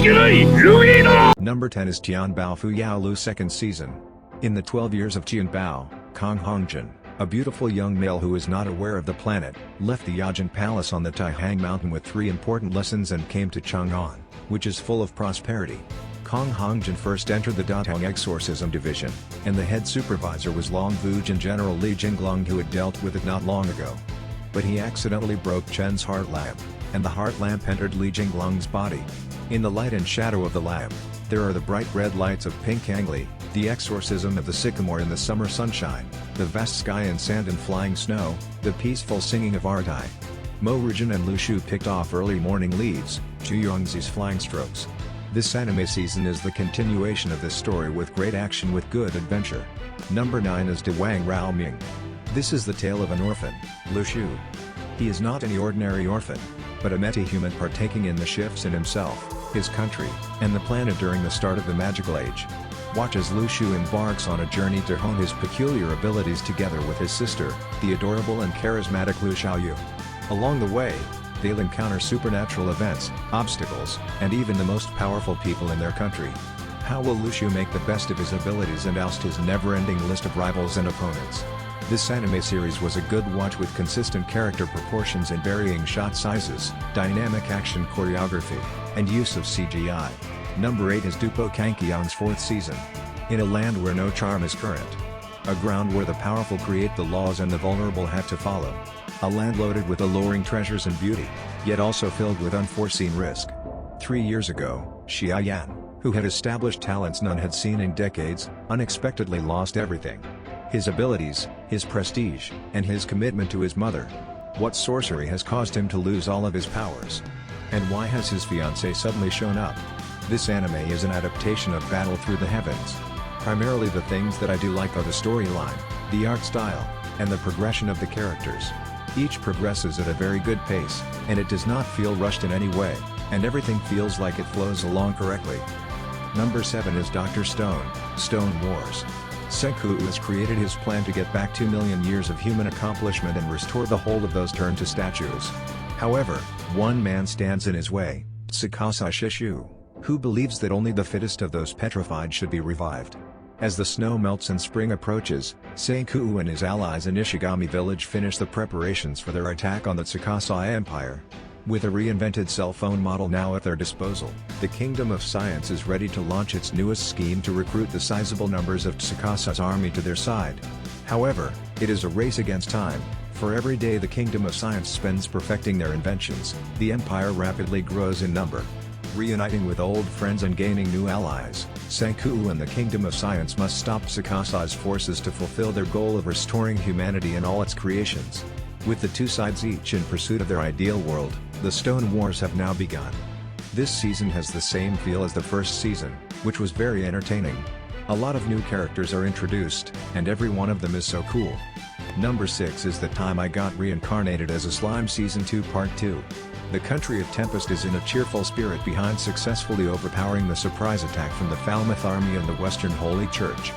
Number 10 is Tian Bao Fuyao Lu's second season. In the 12 years of Tian Bao, Kong Hongjin, a beautiful young male who is not aware of the planet, left the Yajin Palace on the Taihang Mountain with 3 important lessons and came to Chang'an, which is full of prosperity. Kong Hongjin first entered the Datong Exorcism Division, and the head supervisor was Long Vujin General Li Jinglong, who had dealt with it not long ago. But he accidentally broke Chen's heart lamp, and the heart lamp entered Li Jinglong's body. In the light and shadow of the lamp, there are the bright red lights of Pink Angli, the exorcism of the sycamore in the summer sunshine, the vast sky and sand and flying snow, the peaceful singing of Ardai. Mo Rujin and Lu Shu picked off early morning leaves, Chu Yongzi's flying strokes. This anime season is the continuation of this story with great action with good adventure. Number 9 is Wang Rao Ming. This is the tale of an orphan, Lu Shu. He is not any ordinary orphan, but a meta-human partaking in the shifts in himself, his country, and the planet during the start of the magical age. Watch as Lu Shu embarks on a journey to hone his peculiar abilities together with his sister, the adorable and charismatic Lu Xiaoyu. Along the way, they'll encounter supernatural events, obstacles, and even the most powerful people in their country. How will Lu Shu make the best of his abilities and oust his never-ending list of rivals and opponents? This anime series was a good watch with consistent character proportions and varying shot sizes, dynamic action choreography, and use of CGI. Number 8 is Doupo Cangqiong's 4th season. In a land where no charm is current. A ground where the powerful create the laws and the vulnerable have to follow. A land loaded with alluring treasures and beauty, yet also filled with unforeseen risk. 3 years ago, Xia Yan, who had established talents none had seen in decades, unexpectedly lost everything. His abilities, his prestige, and his commitment to his mother. What sorcery has caused him to lose all of his powers? And why has his fiancée suddenly shown up? This anime is an adaptation of Battle Through the Heavens. Primarily the things that I do like are the storyline, the art style, and the progression of the characters. Each progresses at a very good pace, and it does not feel rushed in any way, and everything feels like it flows along correctly. Number 7 is Dr. Stone, Stone Wars. Senku has created his plan to get back 2 million years of human accomplishment and restore the whole of those turned to statues. However, one man stands in his way, Tsukasa Shishu, who believes that only the fittest of those petrified should be revived. As the snow melts and spring approaches, Senku and his allies in Ishigami village finish the preparations for their attack on the Tsukasa Empire. With a reinvented cell phone model now at their disposal, the Kingdom of Science is ready to launch its newest scheme to recruit the sizable numbers of Tsukasa's army to their side. However, it is a race against time, for every day the Kingdom of Science spends perfecting their inventions, the Empire rapidly grows in number. Reuniting with old friends and gaining new allies, Senku and the Kingdom of Science must stop Tsukasa's forces to fulfill their goal of restoring humanity and all its creations. With the two sides each in pursuit of their ideal world, the Stone Wars have now begun. This season has the same feel as the first season, which was very entertaining. A lot of new characters are introduced, and every one of them is so cool. Number 6 is The Time I Got Reincarnated as a Slime Season 2 Part 2. The country of Tempest is in a cheerful spirit behind successfully overpowering the surprise attack from the Falmouth Army and the Western Holy Church.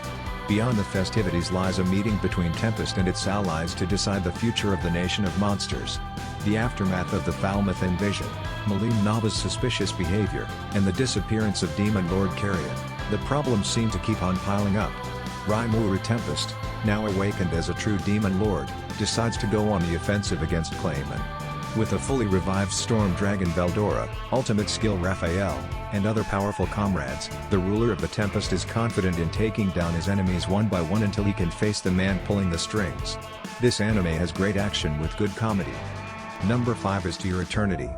Beyond the festivities lies a meeting between Tempest and its allies to decide the future of the nation of monsters. The aftermath of the Falmouth invasion, Malim Nava's suspicious behavior, and the disappearance of Demon Lord Carrion, the problems seem to keep on piling up. Raimuru Tempest, now awakened as a true Demon Lord, decides to go on the offensive against Clayman. With a fully revived Storm Dragon Veldora, ultimate skill Raphael, and other powerful comrades, the ruler of the Tempest is confident in taking down his enemies one by one until he can face the man pulling the strings. This anime has great action with good comedy. Number 5 is To Your Eternity.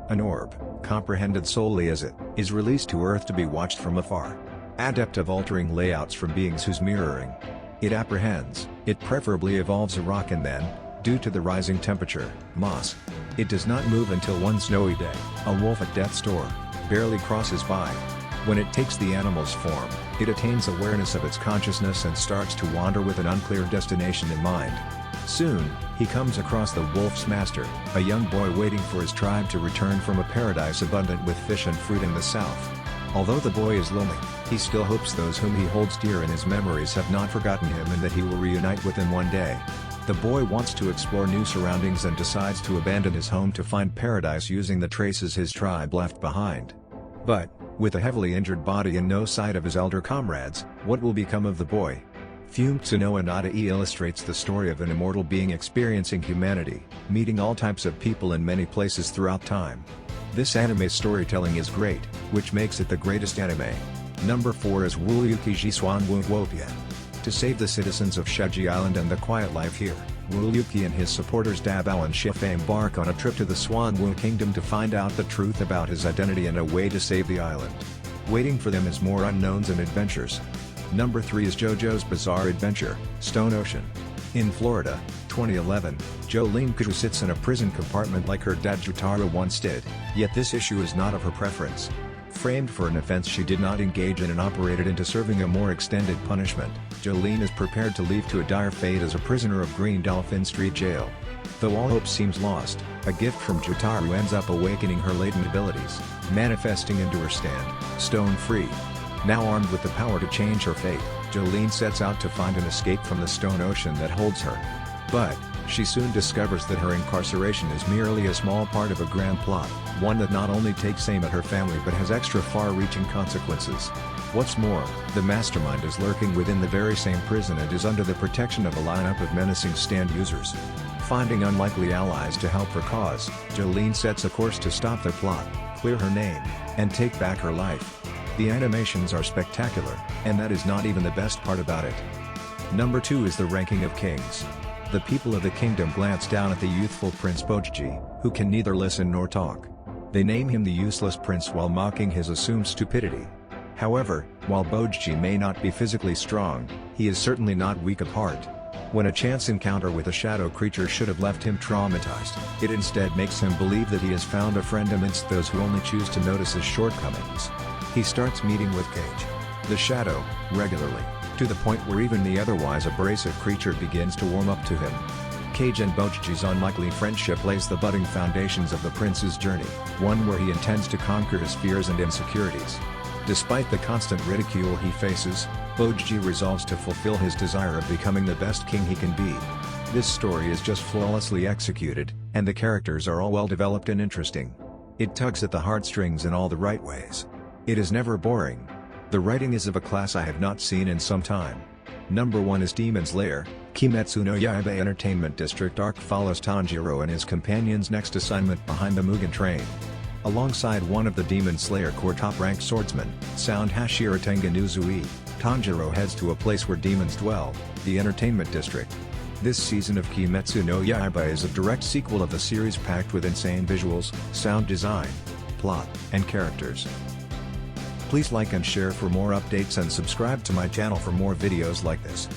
An orb, comprehended solely as it, is released to Earth to be watched from afar. Adept of altering layouts from beings whose mirroring it apprehends, it preferably evolves a rock and then, due to the rising temperature, moss. It does not move until one snowy day, a wolf at death's door, barely crosses by. When it takes the animal's form, it attains awareness of its consciousness and starts to wander with an unclear destination in mind. Soon, he comes across the wolf's master, a young boy waiting for his tribe to return from a paradise abundant with fish and fruit in the south. Although the boy is lonely, he still hopes those whom he holds dear in his memories have not forgotten him and that he will reunite with them one day. The boy wants to explore new surroundings and decides to abandon his home to find paradise using the traces his tribe left behind. But, With a heavily injured body and no sight of his elder comrades, what will become of the boy? Fumetsu no Anata-e illustrates the story of an immortal being experiencing humanity, meeting all types of people in many places throughout time. This anime storytelling is great, which makes it the greatest anime. Number 4 is Liuqi Xuanwu Pian. To save the citizens of Sheji Island and the quiet life here, Liuqi and his supporters Doupo and Sci-Fi embark on a trip to the Xuanwu kingdom to find out the truth about his identity and a way to save the island. Waiting for them is more unknowns and adventures. Number 3 is JoJo's Bizarre Adventure, Stone Ocean. In Florida, 2011, Liuqi sits in a prison compartment like her dad Jotaro once did, yet this issue is not of her preference. Framed for an offense she did not engage in and operated into serving a more extended punishment, Jolene is prepared to leave to a dire fate as a prisoner of Green Dolphin Street Jail. Though all hope seems lost, a gift from Jotaro ends up awakening her latent abilities, manifesting into her stand, stone free. Now armed with the power to change her fate, Jolene sets out to find an escape from the stone ocean that holds her. But, she soon discovers that her incarceration is merely a small part of a grand plot, one that not only takes aim at her family but has extra far-reaching consequences. What's more, the mastermind is lurking within the very same prison and is under the protection of a lineup of menacing stand users. Finding unlikely allies to help her cause, Jolene sets a course to stop their plot, clear her name, and take back her life. The animations are spectacular, and that is not even the best part about it. Number 2 is the ranking of kings. The people of the kingdom glance down at the youthful Prince Bojji, who can neither listen nor talk. They name him the useless prince while mocking his assumed stupidity. However, while Bojji may not be physically strong, he is certainly not weak of heart. When a chance encounter with a shadow creature should have left him traumatized, it instead makes him believe that he has found a friend amidst those who only choose to notice his shortcomings. He starts meeting with Cage, the shadow, regularly, to the point where even the otherwise abrasive creature begins to warm up to him. Cage and Bojji's unlikely friendship lays the budding foundations of the prince's journey, one where he intends to conquer his fears and insecurities. Despite the constant ridicule he faces, Bojji resolves to fulfill his desire of becoming the best king he can be. This story is just flawlessly executed, and the characters are all well developed and interesting. It tugs at the heartstrings in all the right ways. It is never boring. The writing is of a class I have not seen in some time. Number 1 is Demon's Lair. Kimetsu no Yaiba Entertainment District arc follows Tanjiro and his companions' next assignment behind the Mugen train. Alongside one of the Demon Slayer Corps top-ranked swordsmen, Sound Hashira Tengenuzui, Tanjiro heads to a place where demons dwell, the Entertainment District. This season of Kimetsu no Yaiba is a direct sequel of the series packed with insane visuals, sound design, plot, and characters. Please like and share for more updates and subscribe to my channel for more videos like this.